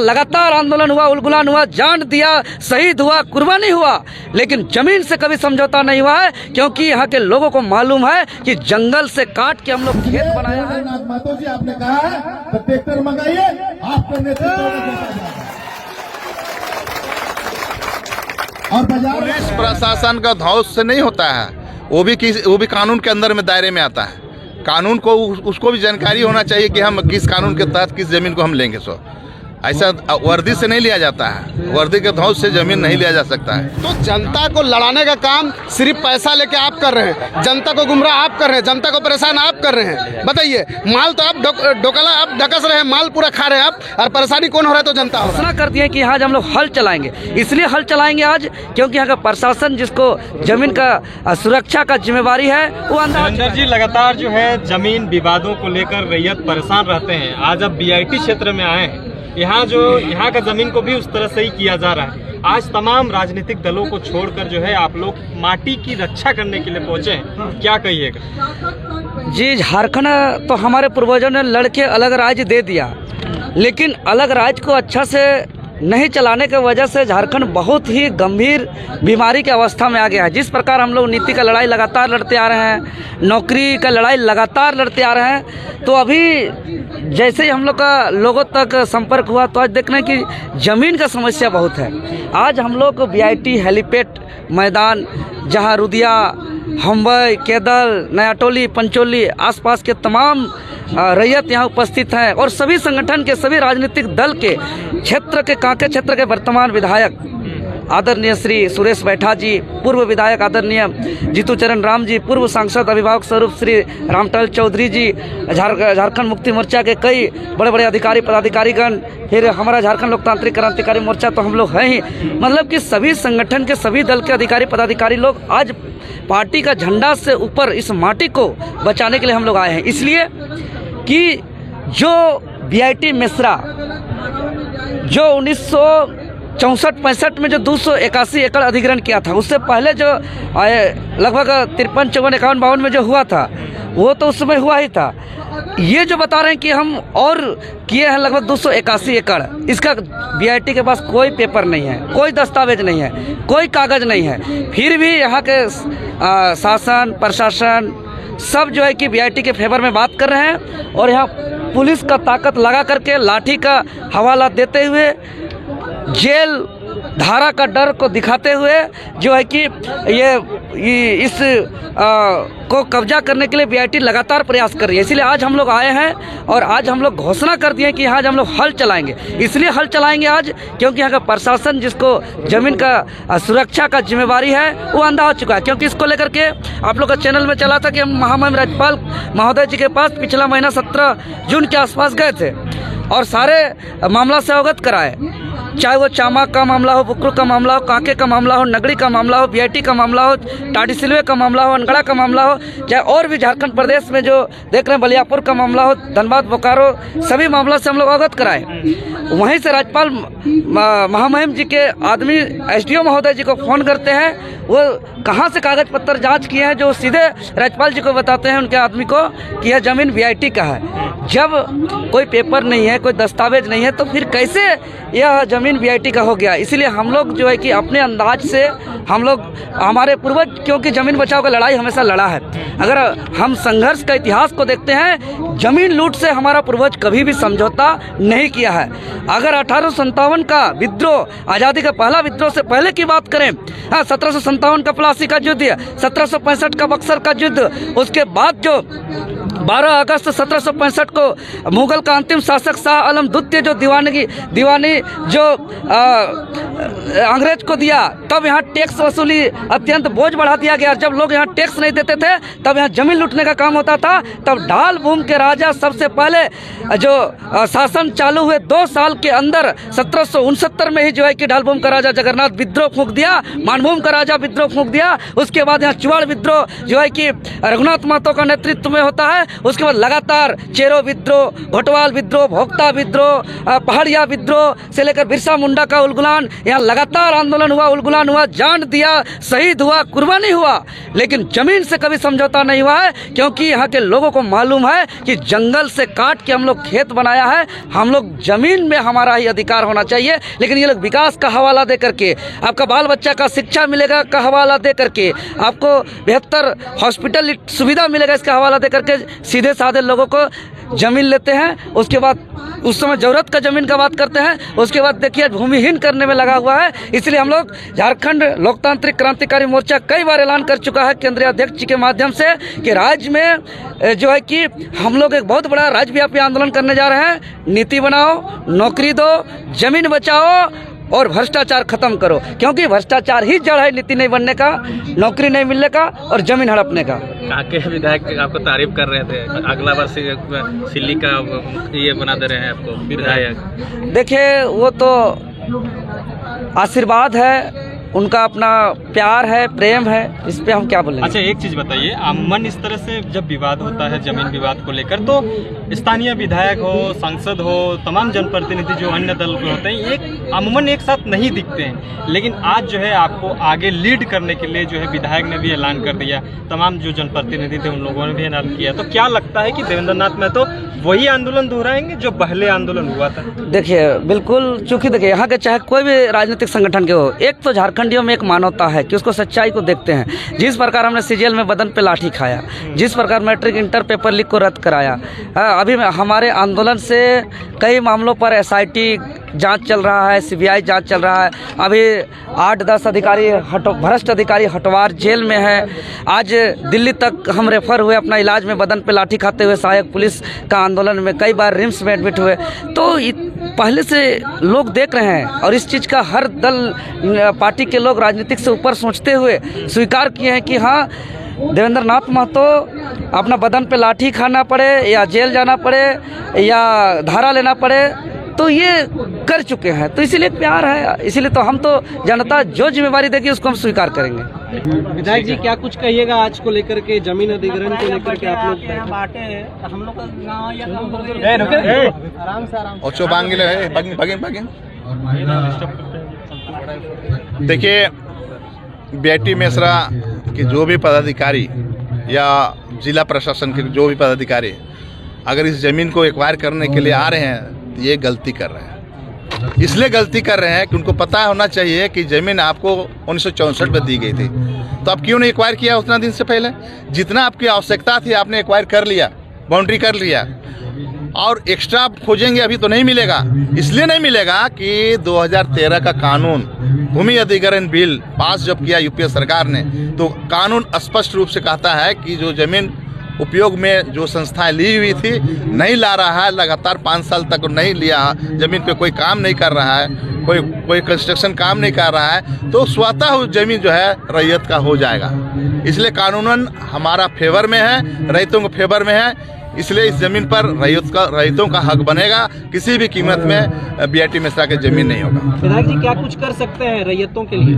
लगातार आंदोलन हुआ, उलगुलान हुआ, जान दिया, शहीद हुआ, कुर्बानी हुआ, लेकिन जमीन से कभी समझौता नहीं हुआ है, क्योंकि यहाँ के लोगों को मालूम है कि जंगल से काट के हम लोग खेत बनाया है। मातो जी आपने कहा है तो ट्रैक्टर मंगाइए, आपके नेतृत्व और बाजार पुलिस प्रशासन का धौस से नहीं होता है, वो भी कानून के अंदर में दायरे में आता है। कानून को उसको भी जानकारी होना चाहिए कि हम किस कानून के तहत किस जमीन को हम लेंगे। सो ऐसा वर्दी से नहीं लिया जाता है, वर्दी के धौस से जमीन नहीं लिया जा सकता है। तो जनता को लड़ाने का काम सिर्फ पैसा लेके आप कर रहे हैं, जनता को गुमराह आप कर रहे हैं, जनता को परेशान आप कर रहे हैं। बताइए, माल तो आप डोकला आप ढकस रहे हैं, माल पूरा खा रहे हैं आप, और परेशानी कौन हो रहा है? तो जनता हो। घोषणा कर दिए कि आज हम लोग हल चलाएंगे। इसलिए हल चलाएंगे आज क्योंकि यहाँ का प्रशासन जिसको जमीन का सुरक्षा का जिम्मेवारी है वो अंदर जी लगातार जो है जमीन विवादों को लेकर रैयत परेशान रहते हैं। आज अब बीआईटी क्षेत्र में आए हैं, यहाँ का जमीन को भी उस तरह से ही किया जा रहा है। आज तमाम राजनीतिक दलों को छोड़कर जो है आप लोग माटी की रक्षा करने के लिए पहुंचे हैं, क्या कहिएगा? जी, झारखंड तो हमारे पूर्वजों ने लड़के अलग राज्य दे दिया, लेकिन अलग राज्य को अच्छा से नहीं चलाने की वजह से झारखंड बहुत ही गंभीर बीमारी की अवस्था में आ गया है। जिस प्रकार हम लोग नीति का लड़ाई लगातार लड़ते आ रहे हैं, नौकरी का लड़ाई लगातार लड़ते आ रहे हैं, तो अभी जैसे ही हम लोग का लोगों तक संपर्क हुआ तो आज देख रहे हैं कि ज़मीन का समस्या बहुत है। आज हम लोग को बीआईटी हेलीपैड मैदान, जहाँ रुदिया, हम्बई, केदल, नयाटोली, पंचोली आसपास के तमाम रैयत यहाँ उपस्थित हैं और सभी संगठन के, सभी राजनीतिक दल के, क्षेत्र के, कांके क्षेत्र के वर्तमान विधायक आदरणीय श्री सुरेश बैठा जी, पूर्व विधायक आदरणीय जीतू चरण राम जी, पूर्व सांसद अभिभावक स्वरूप श्री रामटल चौधरी जी, झारखंड मुक्ति मोर्चा के कई बड़े बड़े अधिकारी पदाधिकारीगण, फिर हमारा झारखंड लोकतांत्रिक क्रांतिकारी मोर्चा तो हम लोग हैं ही। मतलब कि सभी संगठन के, सभी दल के अधिकारी पदाधिकारी लोग आज पार्टी का झंडा से ऊपर इस माटी को बचाने के लिए हम लोग आए हैं। इसलिए कि जो बीआईटी मेसरा जो 1964-65 में जो 281 एकड़ अधिग्रहण किया था, उससे पहले जो लगभग 53, 54, 51, 52 में जो हुआ था वो तो उस समय हुआ ही था। ये जो बता रहे हैं कि हम और किए हैं लगभग 281 एकड़, इसका बीआईटी के पास कोई पेपर नहीं है, कोई दस्तावेज नहीं है, कोई कागज नहीं है। फिर भी यहाँ के शासन प्रशासन सब जो है कि बीआईटी के फेवर में बात कर रहे हैं और यहाँ पुलिस का ताकत लगा करके लाठी का हवाला देते हुए, जेल धारा का डर को दिखाते हुए जो है कि ये इस को कब्जा करने के लिए बीआईटी लगातार प्रयास कर रही है। इसलिए आज हम लोग आए हैं और आज हम लोग घोषणा कर दिए कि आज हम लोग हल चलाएंगे। इसलिए हल चलाएंगे आज क्योंकि यहाँ का प्रशासन जिसको जमीन का सुरक्षा का जिम्मेवारी है वो अंधा हो चुका है। क्योंकि इसको लेकर के आप लोग का चैनल में चला था कि हम महामहिम राज्यपाल महोदय जी के पास पिछला महीना 17 जून के आसपास गए थे और सारे मामला से अवगत कराए, चाहे वो चामा का मामला हो, बुकरू का मामला हो, कांके का मामला हो, नगड़ी का मामला हो, बीआईटी का मामला हो, टाटीसिलवे का मामला हो, अनगढ़ा का मामला हो, चाहे और भी झारखंड प्रदेश में जो देख रहे हैं बलियापुर का मामला हो, धनबाद, बोकारो, सभी मामला से हम लोग अवगत कराए। वहीं से राज्यपाल महामहिम जी के आदमी एसडीओ महोदय जी को फ़ोन करते हैं, वो कहाँ से कागज पत्र जाँच किए हैं जो सीधे राज्यपाल जी को बताते हैं उनके आदमी को कि यह ज़मीन बीआईटी का है। जब कोई पेपर नहीं है, कोई दस्तावेज नहीं है, तो फिर कैसे यह ज़मीन बीआईटी का हो गया? इसलिए हम लोग जो है कि अपने अंदाज से हम लोग, हमारे पूर्वज क्योंकि ज़मीन बचाओ का लड़ाई हमेशा लड़ा है। अगर हम संघर्ष का इतिहास को देखते हैं, ज़मीन लूट से हमारा पूर्वज कभी भी समझौता नहीं किया है। अगर 1857 का विद्रोह, आज़ादी का पहला विद्रोह से पहले की बात करें, हाँ, 1757 का प्लासी का युद्ध, 1765 का बक्सर का युद्ध, उसके बाद जो 12 अगस्त 1765 को मुगल का अंतिम शासक शाह आलम द्वितीय जो दीवानी जो अंग्रेज को दिया, तब यहाँ टैक्स वसूली अत्यंत बोझ बढ़ा दिया गया। जब लोग यहाँ टैक्स नहीं देते थे तब यहाँ जमीन लूटने का काम होता था। तब ढाल भूमि के राजा सबसे पहले जो शासन चालू हुए 2 साल के अंदर 1769 में ही जो है कि ढाल भूमि का राजा जगन्नाथ विद्रोह फूंक दिया, मानभूम का राजा विद्रोह फूंक दिया। उसके बाद यहाँ चुवाड़ विद्रोह जो है कि रघुनाथ महतो का नेतृत्व में होता है उसके बाद लगातार चेरो विद्रोह, घोटवाल विद्रोह, भोक्ता विद्रोह, पहाड़िया विद्रोह से लेकर बिरसा मुंडा का उलगुलान, यहाँ लगातार आंदोलन हुआ, उलगुलान हुआ, जान दिया, शहीद हुआ, कुर्बानी हुआ, लेकिन जमीन से कभी समझौता नहीं हुआ है। क्योंकि यहाँ के लोगों को मालूम है कि जंगल से काट के हम लोग खेत बनाया है, हम लोग जमीन में हमारा ही अधिकार होना चाहिए। लेकिन ये लोग विकास का हवाला दे करके, आपका बाल बच्चा का शिक्षा मिलेगा का हवाला दे करके, आपको बेहतर हॉस्पिटल सुविधा मिलेगा इसका हवाला दे करके सीधे साधे लोगों को जमीन लेते हैं। उसके बाद उस समय जरूरत का जमीन का बात करते हैं, उसके बाद देखिए भूमिहीन करने में लगा हुआ है। इसलिए हम लोग झारखंड लोकतांत्रिक क्रांतिकारी मोर्चा कई बार ऐलान कर चुका है केंद्रीय अध्यक्ष जी के माध्यम से कि राज्य में जो है कि हम लोग एक बहुत बड़ा राज्यव्यापी आंदोलन करने जा रहे हैं। नीति बनाओ, नौकरी दो, जमीन बचाओ और भ्रष्टाचार खत्म करो, क्योंकि भ्रष्टाचार ही जड़ है नीति नहीं बनने का, नौकरी नहीं मिलने का और जमीन हड़पने का। काके विधायक आपको तारीफ कर रहे थे, अगला बार सिल्ली का ये बना दे रहे हैं आपको विधायक। देखिए वो तो आशीर्वाद है, उनका अपना प्यार है, प्रेम है, इस पे हम क्या बोलेंगे। अच्छा एक चीज़ बताइए, अमूमन इस तरह से जब विवाद होता है जमीन विवाद को लेकर, तो स्थानीय विधायक हो, सांसद हो, तमाम जनप्रतिनिधि जो अन्य दल के होते हैं एक अमूमन एक साथ नहीं दिखते हैं, लेकिन आज जो है आपको आगे लीड करने के लिए जो है विधायक ने भी ऐलान कर दिया, तमाम जो जनप्रतिनिधि थे उन लोगों ने भी ऐलान किया। तो क्या लगता है कि देवेंद्र नाथ महतो वही आंदोलन दोहराएंगे जो पहले आंदोलन हुआ था? देखिए बिल्कुल, चूंकि देखिए यहाँ के चाहे कोई भी राजनीतिक संगठन के हो, एक तो झारखंडियों में एक मानवता है कि उसको सच्चाई को देखते हैं। जिस प्रकार हमने सीजीएल में बदन पे लाठी खाया, जिस प्रकार मैट्रिक इंटर पेपर लीक को रद्द कराया, अभी हमारे आंदोलन से कई मामलों पर एसआईटी जांच चल रहा है, सीबीआई जांच चल रहा है। अभी 8-10 अधिकारी भ्रष्ट अधिकारी हटवार जेल में है। आज दिल्ली तक हम रेफर हुए अपना इलाज में, बदन पे लाठी खाते हुए सहायक पुलिस का आंदोलन में कई बार रिम्स में एडमिट हुए। तो पहले से लोग देख रहे हैं और इस चीज़ का हर दल पार्टी के लोग राजनीतिक से ऊपर सोचते हुए स्वीकार किए हैं कि हाँ देवेंद्र नाथ महतो अपना बदन पे लाठी खाना पड़े या जेल जाना पड़े या धारा लेना पड़े तो ये कर चुके हैं। तो इसीलिए प्यार है, इसीलिए तो हम तो जनता जो जिम्मेवारी देगी उसको हम स्वीकार करेंगे। विधायक जी क्या कुछ कहिएगा आज को लेकर के, जमीन अधिग्रहण को लेकर के? आप लोग बाटे हम लोग देखिए बेटी मेसरा के जो भी पदाधिकारी या जिला प्रशासन के जो भी पदाधिकारी अगर इस ज़मीन को एक्वायर करने के लिए आ रहे हैं तो ये गलती कर रहे हैं। इसलिए गलती कर रहे हैं कि उनको पता होना चाहिए कि ज़मीन आपको 1964 में दी गई थी, तो आप क्यों नहीं एक्वायर किया उतना दिन से पहले? जितना आपकी आवश्यकता थी आपने एक्वायर कर लिया, बाउंड्री कर लिया, और एक्स्ट्रा आप खोजेंगे अभी तो नहीं मिलेगा। इसलिए नहीं मिलेगा कि 2013 का कानून भूमि अधिग्रहण बिल पास जब किया यूपीए सरकार ने, तो कानून स्पष्ट रूप से कहता है कि जो ज़मीन उपयोग में जो संस्थाएं ली हुई थी नहीं ला रहा है, लगातार 5 साल तक नहीं लिया, ज़मीन पे कोई काम नहीं कर रहा है, कोई कंस्ट्रक्शन काम नहीं कर रहा है, तो स्वतः उस ज़मीन जो है रैयत का हो जाएगा। इसलिए कानूनन हमारा फेवर में है, रैयतों के फेवर में है, इसलिए इस जमीन पर रैयतों का हक बनेगा। किसी भी कीमत में बीआईटी मिश्रा की जमीन नहीं होगा। विधायक जी क्या कुछ कर सकते हैं रैयतों के लिए?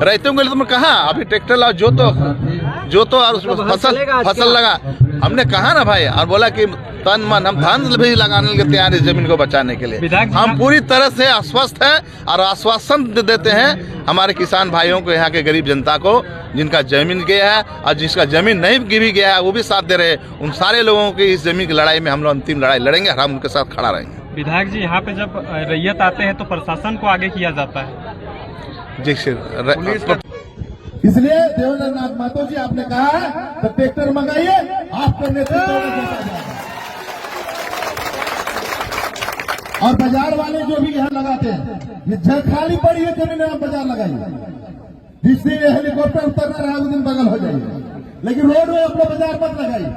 रैयतों के लिए तुमने कहा अभी ट्रैक्टर लाओ, जो तो और फसल लगा, हमने कहा ना भाई, और बोला कि तन मन हम धन भी लगाने के तैयार इस जमीन को बचाने के लिए। हम पूरी तरह से आश्वस्त हैं और आश्वासन देते हैं हमारे किसान भाइयों को, यहाँ के गरीब जनता को जिनका जमीन गया है और जिसका जमीन नहीं भी गया है वो भी साथ दे रहे हैं। उन सारे लोगों की इस जमीन की लड़ाई में हम लोग अंतिम लड़ाई लड़ेंगे और हम उनके साथ खड़ा रहेंगे। विधायक जी यहाँ पे जब रैयत आते हैं तो प्रशासन को आगे किया जाता है जी इसलिए देवेंद्र नाथ महतो जी आपने कहा है तो ट्रैक्टर मंगाइए, आपके नेतृत्व में देखा जाएगा। और बाजार वाले जो भी यहाँ लगाते हैं, ये जगह खाली पड़ी है जमीन में बाजार लगाइए। जिस दिन हेलीकॉप्टर उतरना रहा उस दिन बगल हो जाइए, लेकिन रोड में अपना बाजार मत लगाइए।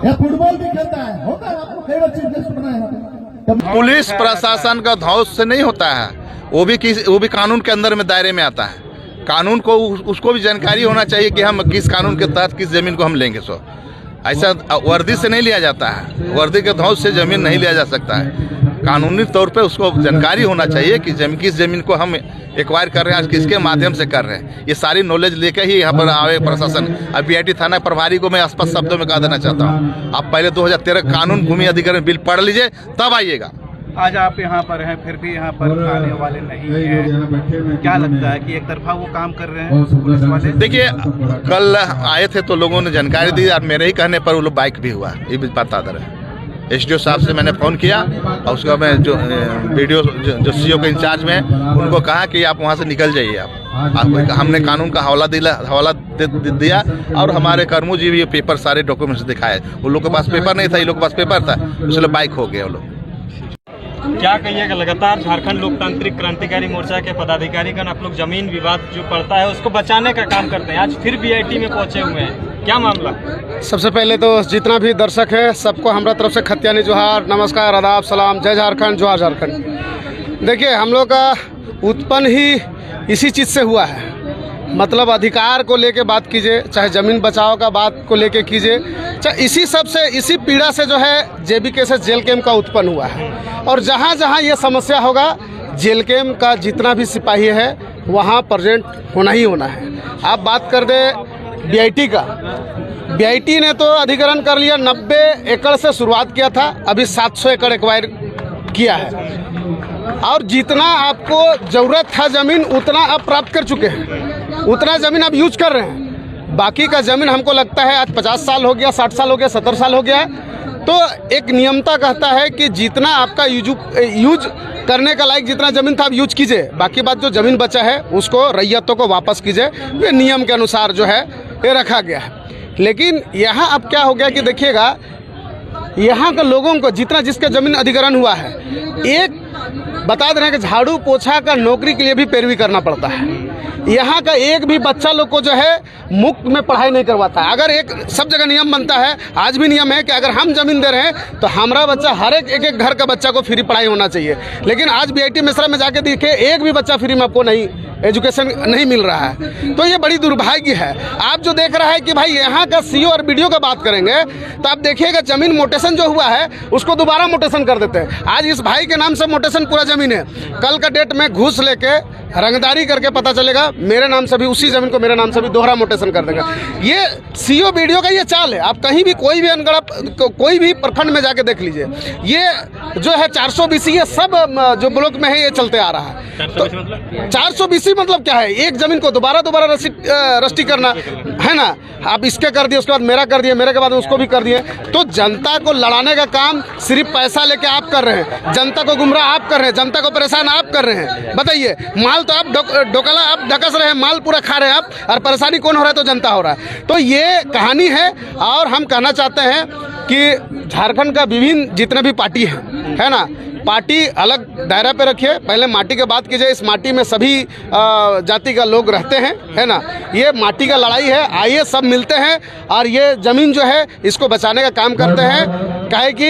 या फुटबॉल भी खेलता है, होता है, आपको कई बार चीफ गेस्ट बनाए। पुलिस प्रशासन का धौस से नहीं होता है, वो भी कानून के अंदर में दायरे में आता है। कानून को उसको भी जानकारी होना चाहिए कि हम किस कानून के तहत किस जमीन को हम लेंगे। सो ऐसा वर्दी से नहीं लिया जाता है, वर्दी के धौस से जमीन नहीं लिया जा सकता है। कानूनी तौर पे उसको जानकारी होना चाहिए कि किस जमीन को हम एक्वायर कर रहे हैं, आज किसके माध्यम से कर रहे हैं। ये सारी नॉलेज लेके ही यहाँ पर आवे प्रशासन। अब बीआईटी थाना प्रभारी को मैं स्पष्ट शब्दों में कह देना चाहता हूँ, आप पहले 2013 कानून भूमि अधिग्रहण बिल पढ़ लीजिए, तब आइएगा। आज आप यहाँ पर हैं, फिर भी यहाँ पर आने वाले नहीं हैं। क्या लगता है कि एक तरफा वो काम कर रहे हैं पुलिस वाले? देखिए, कल आए थे तो लोगों ने जानकारी दी और मेरे ही कहने पर वो लोग बाइक भी हुआ, ये भी बता दे रहे। एसडीओ साहब से मैंने फ़ोन किया और उसका मैं जो वीडियो जो सीओ के इंचार्ज में उनको कहा कि आप वहाँ से निकल जाइए। आप हमने कानून का हवाला दिया और हमारे कर्मोजी भी ये पेपर सारे डॉक्यूमेंट्स दिखाए। उन लोग के पास पेपर नहीं था, इन लोग के पास पेपर था, उसलिए बाइक हो गया वो लोग। क्या कहिएगा, लगातार झारखंड लोकतांत्रिक क्रांतिकारी मोर्चा के पदाधिकारीगण आप लोग जमीन विवाद जो पड़ता है उसको बचाने का काम करते हैं, आज फिर बीआईटी में पहुंचे हुए हैं, क्या मामला? सबसे पहले तो जितना भी दर्शक है सबको हमारा तरफ से खत्यानी जोहार, नमस्कार, आदाब, सलाम, जय झारखंड, जोहार झारखंड। देखिए, हम लोग का उत्पन्न ही इसी चीज़ से हुआ है, मतलब अधिकार को लेके बात कीजिए, चाहे ज़मीन बचाओ का बात को लेके कीजिए, चाहे इसी सब से, इसी पीड़ा से जो है जेबीकेएसएस जेल कैंप का उत्पन्न हुआ है। और जहाँ जहाँ ये समस्या होगा, जेल कैंप का जितना भी सिपाही है वहाँ प्रेजेंट होना ही होना है। आप बात कर दे बीआईटी का, बीआईटी ने तो अधिग्रहण कर लिया, 90 एकड़ से शुरुआत किया था, अभी 700 एकड़ एक्वायर किया है और जितना आपको ज़रूरत था ज़मीन उतना आप प्राप्त कर चुके हैं, उतना ज़मीन आप यूज कर रहे हैं। बाकी का ज़मीन हमको लगता है आज 50 साल हो गया, 60 साल हो गया, 70 साल हो गया है। तो एक नियमता कहता है कि जितना आपका यूज करने का लायक जितना ज़मीन था आप यूज कीजिए, बाकी बात जो ज़मीन बचा है उसको रैयतों को वापस कीजिए। ये नियम के अनुसार जो है ये रखा गया है। लेकिन यहाँ अब क्या हो गया कि देखिएगा, यहाँ के लोगों को जितना जिसका ज़मीन अधिग्रहण हुआ है, एक बता दे रहे हैं कि झाड़ू पोछा का नौकरी के लिए भी पैरवी करना पड़ता है। यहाँ का एक भी बच्चा लोग को जो है मुफ्त में पढ़ाई नहीं करवाता है। अगर एक सब जगह नियम बनता है, आज भी नियम है कि अगर हम ज़मीन दे रहे हैं तो हमारा बच्चा हर एक घर का बच्चा को फ्री पढ़ाई होना चाहिए। लेकिन आज बीआईटी मेसरा में जाके देखे, एक भी बच्चा फ्री में आपको नहीं एजुकेशन नहीं मिल रहा है। तो ये बड़ी दुर्भाग्य है। आप जो देख रहा है कि भाई यहाँ का सीओ और बीडीओ का बात करेंगे तो आप देखिएगा ज़मीन मोटेशन जो हुआ है उसको दोबारा मोटेशन कर देते हैं। आज इस भाई के नाम से मोटेशन पूरा ज़मीन है, कल का डेट में घूस लेके रंगदारी करके पता चलेगा मेरे नाम से भी उसी ज़मीन को मेरे नाम से भी दोहरा मोटेशन कर देगा। ये सीओ बीडीओ का ये चाल है। आप कहीं भी कोई भी अनगढ़ कोई भी प्रखंड में जाके देख लीजिए, ये जो है 420 ये सब जो ब्लॉक में है ये चलते आ रहा है। तो 420 मतलब क्या है? एक ज़मीन को दोबारा रजिस्ट्री करना है ना। आप इसके कर दिए, उसके बाद मेरा कर दिए, मेरे के बाद उसको भी कर दिए। तो जनता को लड़ाने का काम सिर्फ पैसा लेके आप कर रहे हैं, जनता को गुमराह आप कर रहे हैं, जनता को परेशान आप कर रहे हैं। बताइए, माल तो आप डोकला आप ढकस रहे हैं, माल पूरा खा रहे हैं आप, और परेशानी कौन हो रहा है? तो जनता हो रहा है। तो ये कहानी है। और हम कहना चाहते हैं कि झारखंड का विभिन्न जितने भी पार्टी है ना, पार्टी अलग दायरा पे रखिए। पहले माटी की बात कीजिए, इस माटी में सभी जाति का लोग रहते हैं, है ना। ये माटी का लड़ाई है, आइए सब मिलते हैं और ये ज़मीन जो है इसको बचाने का काम करते हैं। काहे कि